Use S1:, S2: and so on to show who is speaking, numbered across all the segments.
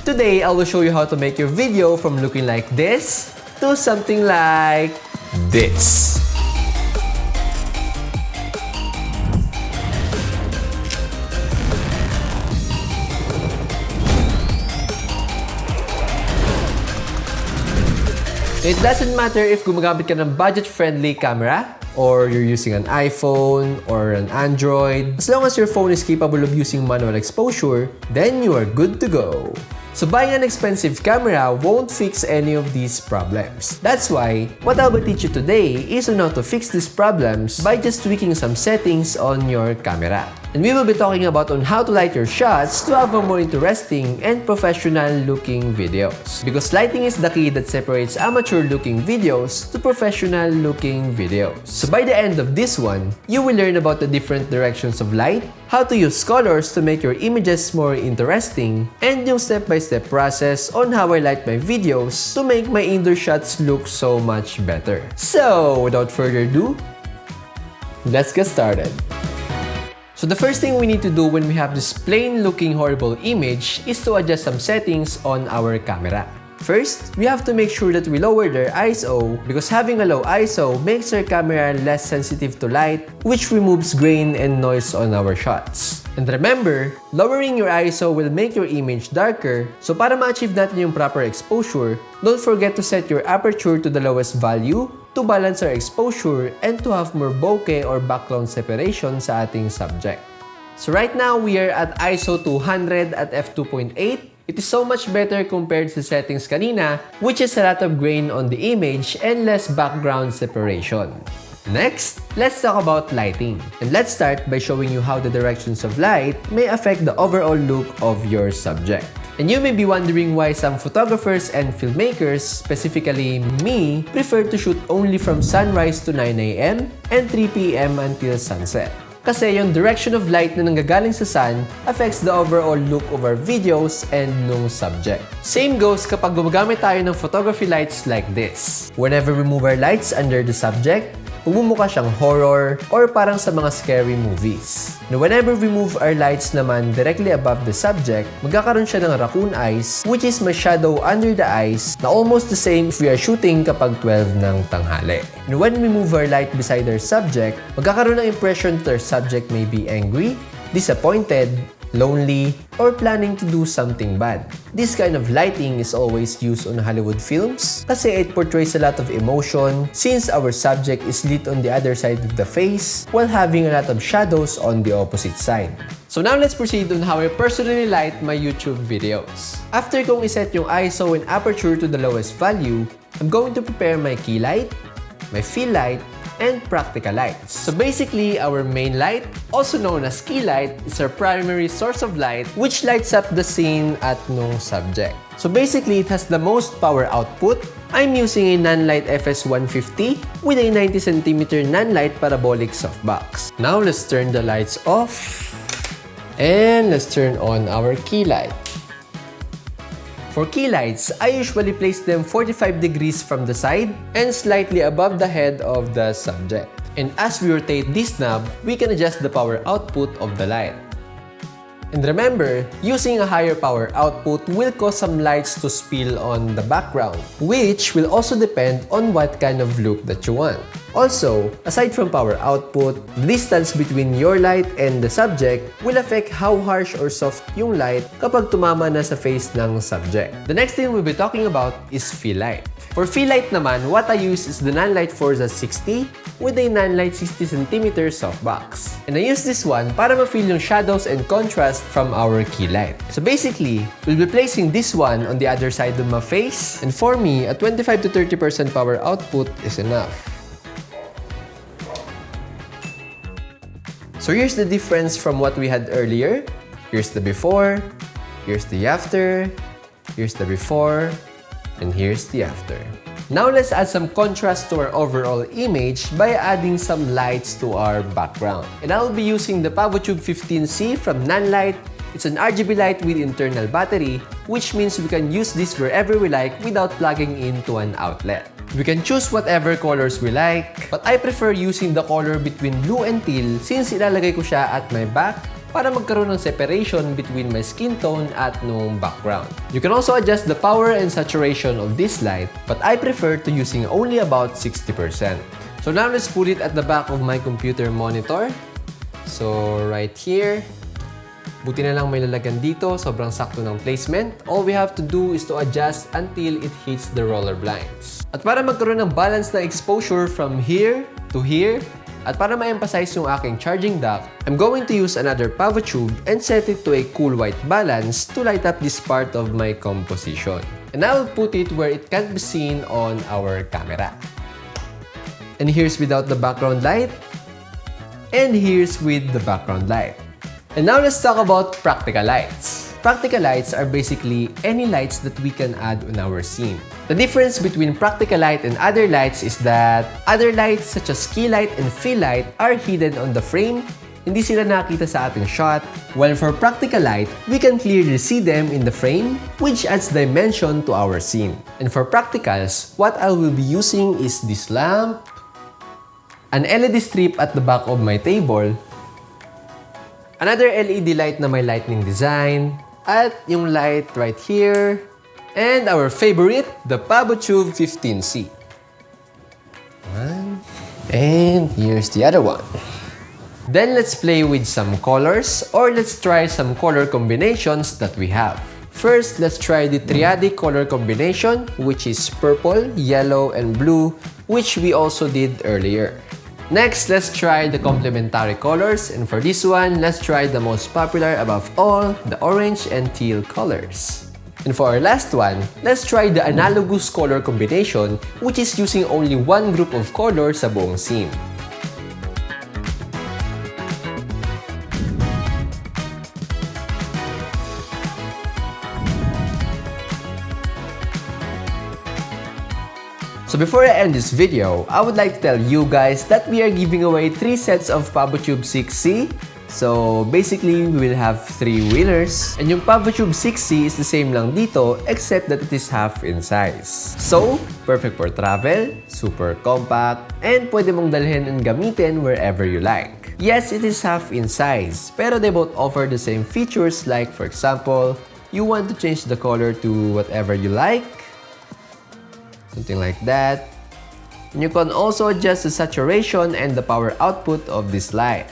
S1: Today, I will show you how to make your video from looking like this to something like this. It doesn't matter if gumagamit ka ng budget-friendly camera, or you're using an iPhone or an Android. As long as your phone is capable of using manual exposure, then you are good to go. So buying an expensive camera won't fix any of these problems. That's why, what I will teach you today is on how to fix these problems by just tweaking some settings on your camera. And we will be talking about on how to light your shots to have a more interesting and professional-looking videos. Because lighting is the key that separates amateur-looking videos to professional-looking videos. So by the end of this one, you will learn about the different directions of light, how to use colors to make your images more interesting, and yung step-by-step process on how I light my videos to make my indoor shots look so much better. So, without further ado, let's get started. So the first thing we need to do when we have this plain-looking horrible image is to adjust some settings on our camera. First, we have to make sure that we lower their ISO because having a low ISO makes our camera less sensitive to light, which removes grain and noise on our shots. And remember, lowering your ISO will make your image darker, so para ma-achieve natin yung proper exposure, don't forget to set your aperture to the lowest value to balance our exposure and to have more bokeh or background separation sa ating subject. So right now, we are at ISO 200 at f2.8. It is so much better compared to settings kanina, which is a lot of grain on the image and less background separation. Next, let's talk about lighting. And let's start by showing you how the directions of light may affect the overall look of your subject. And you may be wondering why some photographers and filmmakers, specifically me, prefer to shoot only from sunrise to 9 AM and 3 PM until sunset. Kasi yung direction of light na nanggagaling sa sun affects the overall look of our videos and nung subject. Same goes kapag gumagamit tayo ng photography lights like this. Whenever we move our lights under the subject, pumumukha siyang horror or parang sa mga scary movies. Now, whenever we move our lights naman directly above the subject, magkakaroon siya ng raccoon eyes, which is may shadow under the eyes na almost the same if we are shooting kapag 12 ng tanghali. And when we move our light beside our subject, magkakaroon ng impression that our subject may be angry, disappointed, lonely, or planning to do something bad. This kind of lighting is always used on Hollywood films kasi it portrays a lot of emotion since our subject is lit on the other side of the face while having a lot of shadows on the opposite side. So now let's proceed on how I personally light my YouTube videos. After kong iset yung ISO and aperture to the lowest value, I'm going to prepare my key light, my fill light, and practical lights. So basically, our main light, also known as key light, is our primary source of light which lights up the scene at nung subject. So basically, it has the most power output. I'm using a Nanlite FS150 with a 90cm Nanlite parabolic softbox. Now let's turn the lights off and let's turn on our key light. For key lights, I usually place them 45 degrees from the side and slightly above the head of the subject. And as we rotate this knob, we can adjust the power output of the light. And remember, using a higher power output will cause some lights to spill on the background, which will also depend on what kind of look that you want. Also, aside from power output, the distance between your light and the subject will affect how harsh or soft yung light kapag tumama na sa face ng subject. The next thing we'll be talking about is fill light. For fill light naman, what I use is the Nanlite Forza 60 with a Nanlite 60cm softbox. And I use this one para ma-fill yung shadows and contrast from our key light. So basically, we'll be placing this one on the other side of my face. And for me, a 25 to 30% power output is enough. So here's the difference from what we had earlier. Here's the before, here's the after, here's the before, and here's the after. Now let's add some contrast to our overall image by adding some lights to our background. And I'll be using the PavoTube 15C from Nanlite. It's an RGB light with internal battery, which means we can use this wherever we like without plugging into an outlet. We can choose whatever colors we like, but I prefer using the color between blue and teal since ilalagay ko siya at my back, para magkaroon ng separation between my skin tone at nung background. You can also adjust the power and saturation of this light, but I prefer to using only about 60%. So now let's put it at the back of my computer monitor. So right here. Buti na lang may lalagyan dito, sobrang sakto ng placement. All we have to do is to adjust until it hits the roller blinds. At para magkaroon ng balance na exposure from here to here, at para ma-emphasize yung aking charging dock, I'm going to use another Pavo tube and set it to a cool white balance to light up this part of my composition. And I will put it where it can't be seen on our camera. And here's without the background light. And here's with the background light. And now let's talk about practical lights. Practical lights are basically any lights that we can add on our scene. The difference between practical light and other lights is that other lights such as key light and fill light are hidden on the frame. Hindi sila nakita sa ating shot. While for practical light, we can clearly see them in the frame, which adds dimension to our scene. And for practicals, what I will be using is this lamp, an LED strip at the back of my table, another LED light na may lightning design, at yung light right here, and our favorite, the Pavo Tube 15C. And here's the other one. Then let's play with some colors, or let's try some color combinations that we have. First, let's try the triadic color combination, which is purple, yellow, and blue, which we also did earlier. Next, let's try the complementary colors, and for this one, let's try the most popular above all, the orange and teal colors. And for our last one, let's try the analogous color combination, which is using only one group of colors sa buong scene. So before I end this video, I would like to tell you guys that we are giving away 3 sets of Pavo Tube 6C. So basically, we will have 3 winners. And yung Pavo Tube 6C is the same lang dito, except that it is half in size. So, perfect for travel, super compact, and pwede mong dalhin and gamitin wherever you like. Yes, it is half in size, pero they both offer the same features like, for example, you want to change the color to whatever you like, something like that. And you can also adjust the saturation and the power output of this light.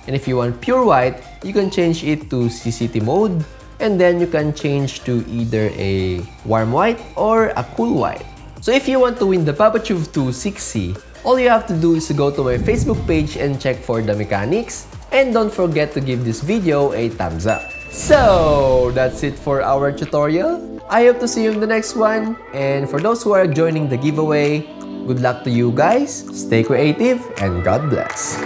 S1: And if you want pure white, you can change it to CCT mode, and then you can change to either a warm white or a cool white. So if you want to win the Pavo Tube 2 6C, all you have to do is to go to my Facebook page and check for the mechanics, and don't forget to give this video a thumbs up. So that's it for our tutorial. I hope to see you in the next one. And for those who are joining the giveaway, good luck to you guys, stay creative, and God bless.